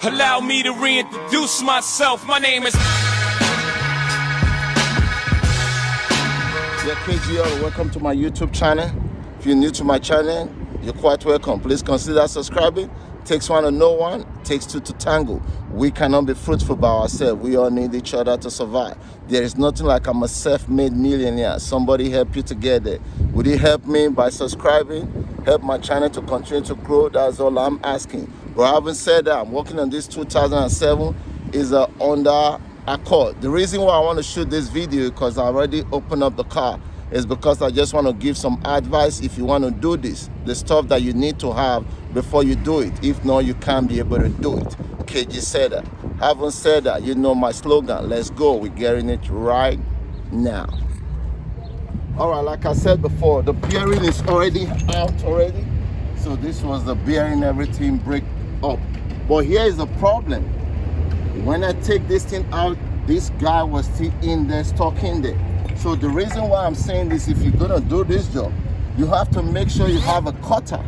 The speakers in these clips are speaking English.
Allow me to reintroduce myself. My name is... Yeah, KGL, welcome to my YouTube channel. If you're new to my channel, you're quite welcome. Please consider subscribing. Takes one to know one, takes two to tango. We cannot be fruitful by ourselves. We all need each other to survive. There is nothing like I'm a self-made millionaire. Somebody help you to get there. Would you help me by subscribing? Help my channel to continue to grow. That's all I'm asking. But having said that, I'm working on this 2007 is under Accord. The reason why I want to shoot this video, because I already opened up the car, is because I just want to give some advice if you want to do this, the stuff that you need to have before you do it. If not, you can't be able to do it. KG said that. Having said that, you know my slogan, let's go. We're getting it right now. All right, like I said before, the bearing is already out already. So this was the bearing, everything break up. But here is the problem. When I take this thing out, this guy was still in there, stuck in there. So the reason why I'm saying this, if you're gonna do this job, you have to make sure you have a cutter.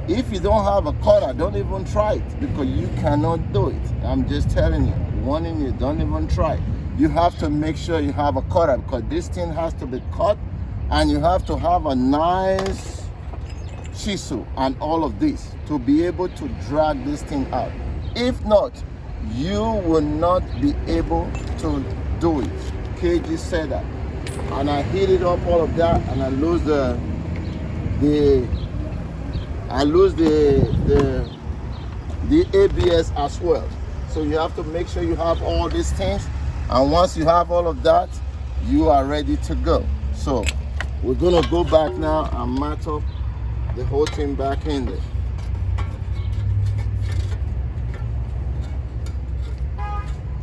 If you don't have a cutter, don't even try it, because you cannot do it. I'm just telling you, warning you, don't even try. You have to make sure you have a cutter, because this thing has to be cut, and you have to have a nice chisel and all of this to be able to drag this thing out. If not, you will not be able to do it. KG said that. And I heat it up, all of that, and I lose the ABS as well. So you have to make sure you have all these things, and once you have all of that, you are ready to go. So we're gonna go back now and mat up the whole thing back in there.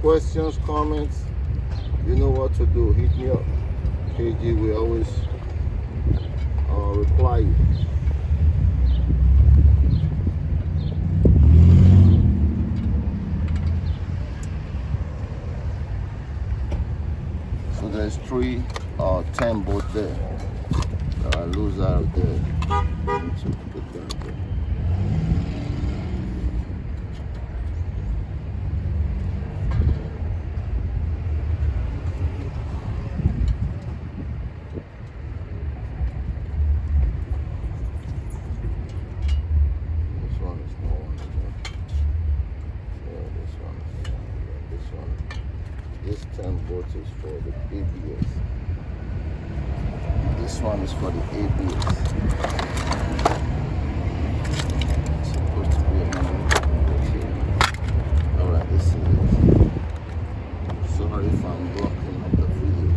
Questions, comments, you know what to do. Hit me up. KG will always reply you. So there's 3 or 10 bolts there. So I lose out of there. So put that there. This 10 volts is for the ABS. This one is for the ABS. It's supposed to be a number here. Alright, this is it. Sorry if I'm blocking up the video.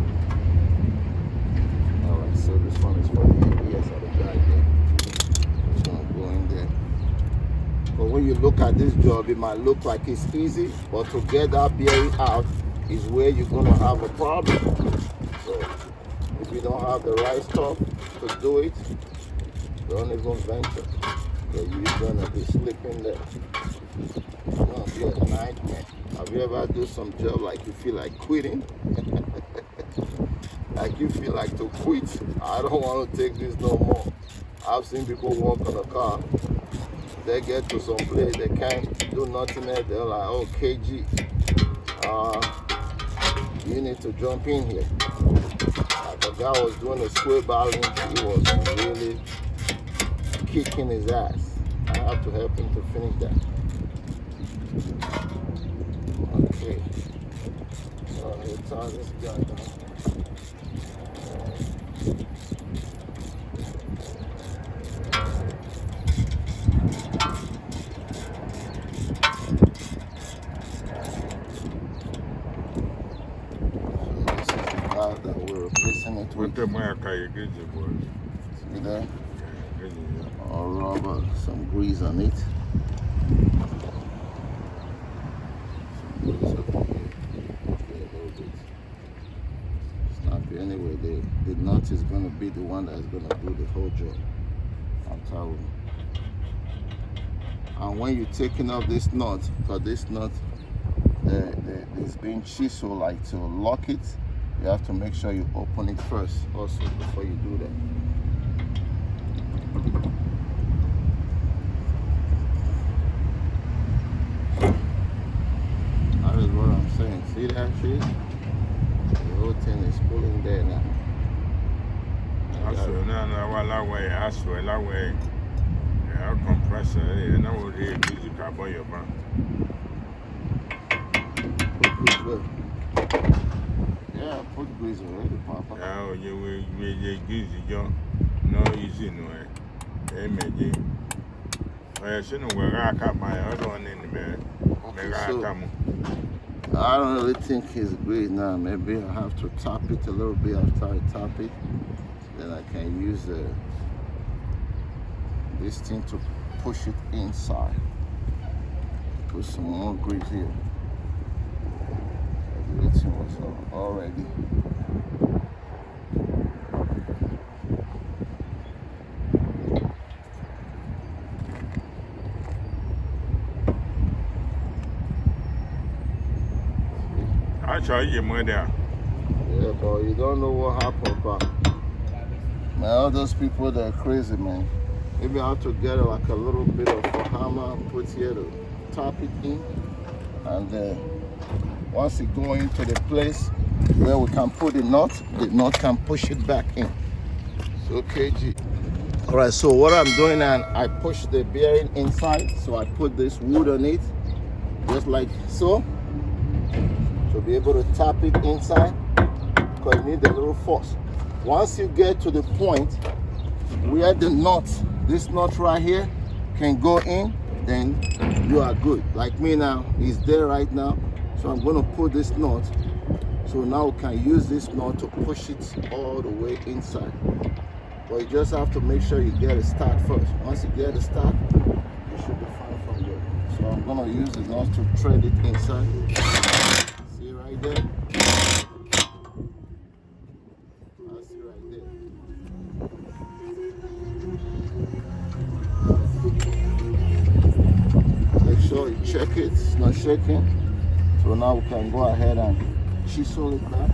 Alright, so this one is for the ABS of the guy there. It's gonna go in there. But when you look at this job, it might look like it's easy, but to get that bearing out is where you're going to have a problem. So if you don't have the right stuff to do it, don't even venture. You're going to be sleeping there. It's going to be a nightmare. Have you ever do some job like you feel like quitting? Like you feel like to quit. I don't want to take this no more. I've seen people walk on a car. They get to some place, they can't do nothing there. They're like, oh, KG, you need to jump in here. Like the guy was doing a square balance, he was really kicking his ass. I have to help him to finish that. Okay. So let's turn this guy down. That we're replacing it with. See there? Or rubber, some grease on it. Some grease up here. Okay, a little bit. Snappy. Anyway, the nut is going to be the one that's going to do the whole job. I'm telling you. And when you're taking off this nut, because this nut is being chiseled, like to lock it, you have to make sure you open it first also before you do that. See that shit? The whole thing is pulling there now. I swear, no, well, that way, I swear, that way. Yeah, compressor, and I would hear music about your man. Yeah, put grease already, Papa. Yeah, you use your no easy no way. Hey, maybe. I shouldn't wear a cap my other one in the bed. I don't really think he's great now. Maybe I have to tap it a little bit after I tap it. Then I can use this thing to push it inside. Put some more grease here. Everything was already. I charge you more there. Yeah, but you don't know what happened, but man, all those people, they're crazy, man. Maybe I have to get like a little bit of a hammer, put here to tap it in, and then once it go into the place where we can put the knot can push it back in. So KG. All right, so what I'm doing now, I push the bearing inside, so I put this wood on it, just like so, to be able to tap it inside, because you need a little force. Once you get to the point where the knot, this knot right here, can go in, then you are good. Like me now, it's there right now, so I'm going to put this knot, so now we can use this knot to push it all the way inside. But you just have to make sure you get a start first. Once you get a start, you should be fine from there. So I'm going to use the knot to thread it inside. See right there? That's it right there. Make sure you check it, it's not shaking. So now we can go ahead and chisel it back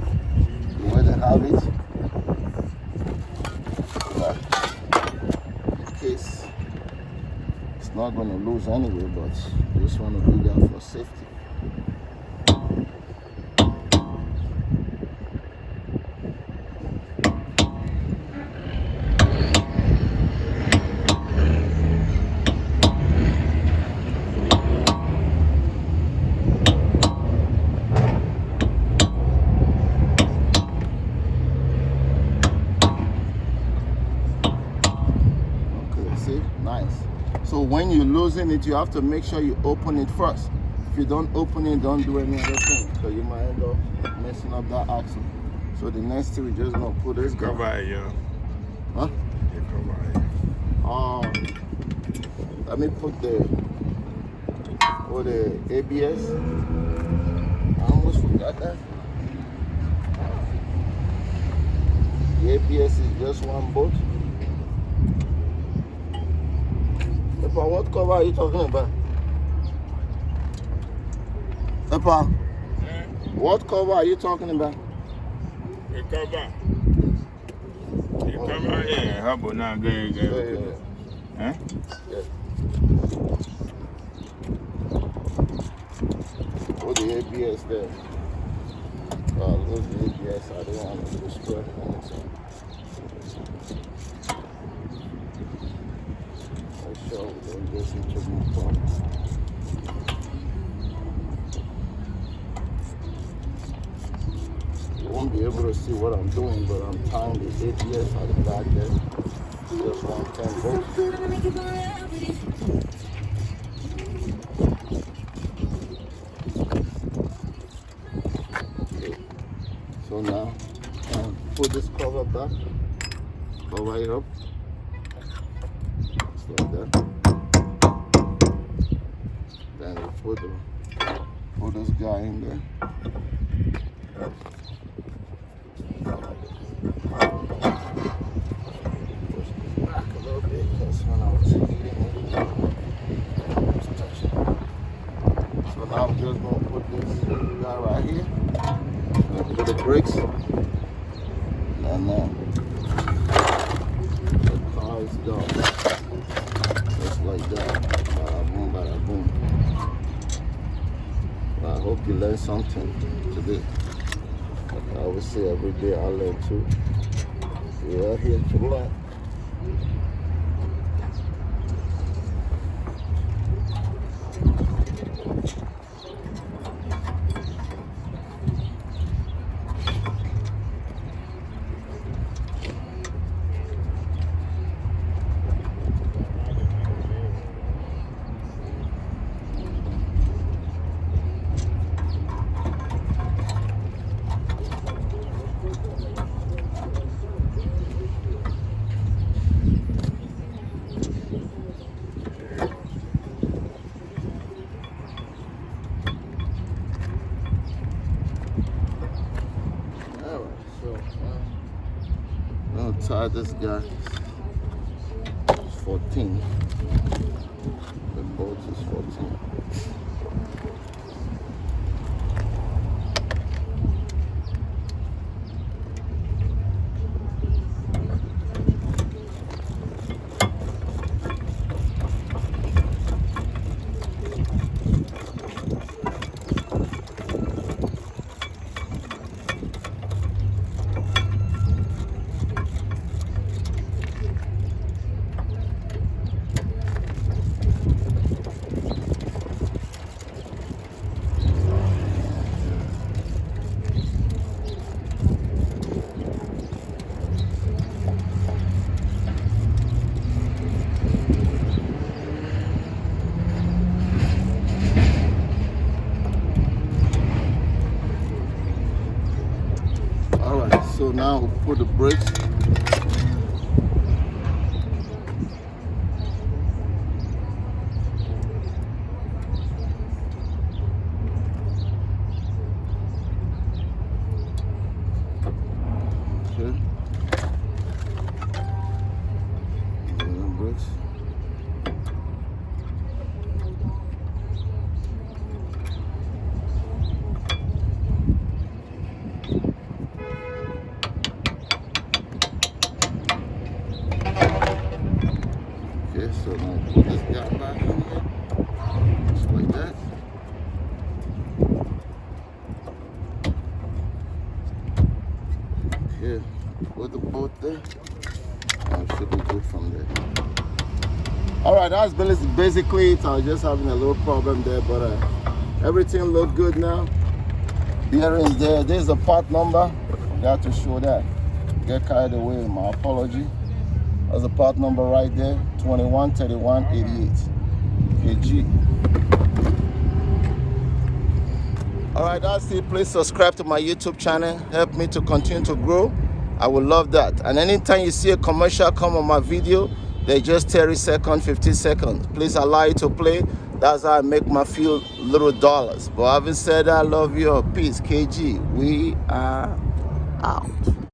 the way they have it. In case it's not going to lose anyway, but you just want to do that for safety. Nice. So when you're losing it, you have to make sure you open it first. If you don't open it, don't do any other thing, because you might end up messing up that axle. So the next thing we just gonna put this Cover it, yeah. Huh? You cover it. Let me put the ABS. I almost forgot that. The ABS is just one bolt. Epa, what cover are you talking about? Epa, what cover are you talking about? The cover. The cover, yeah. How about now? Go. Huh? Yeah. Put the ABS there. Lose the ABS. I don't want to destroy anything. So we don't get into the problem. You won't be able to see what I'm doing, but I'm tying the ABS at the back there. Just 110 volts. Okay. So now, put this cover back, cover it up. Like that. Then we put this guy in there. Push this back a little bit, because when I was heating it, I was touching it. So now I'm just going to put this guy right here. Put the brakes. And the car is done. Just like that. Bada boom, bada boom. hope you learned something today. Like I always say, every day I learn too. We are here to learn. I'll tie this guy. It's 14. The bolt is 14. So now we'll put the brakes. Okay. And the brakes. Okay, so now put this guy back in here, just like that. Okay, put the bolt there, and it should be good from there. All right, that's basically it. I was just having a little problem there, but everything looked good now. Bearings there. There's the part number. Forgot to show that. Get carried away. My apology. That's the part number right there, 213188 kg. All right, that's it. Please subscribe to my YouTube channel. Help me to continue to grow. I would love that. And anytime you see a commercial come on my video, they just 30 seconds, 50 seconds. Please allow it to play. That's how I make my few little dollars. But having said that, I love you. Peace, KG. We are out.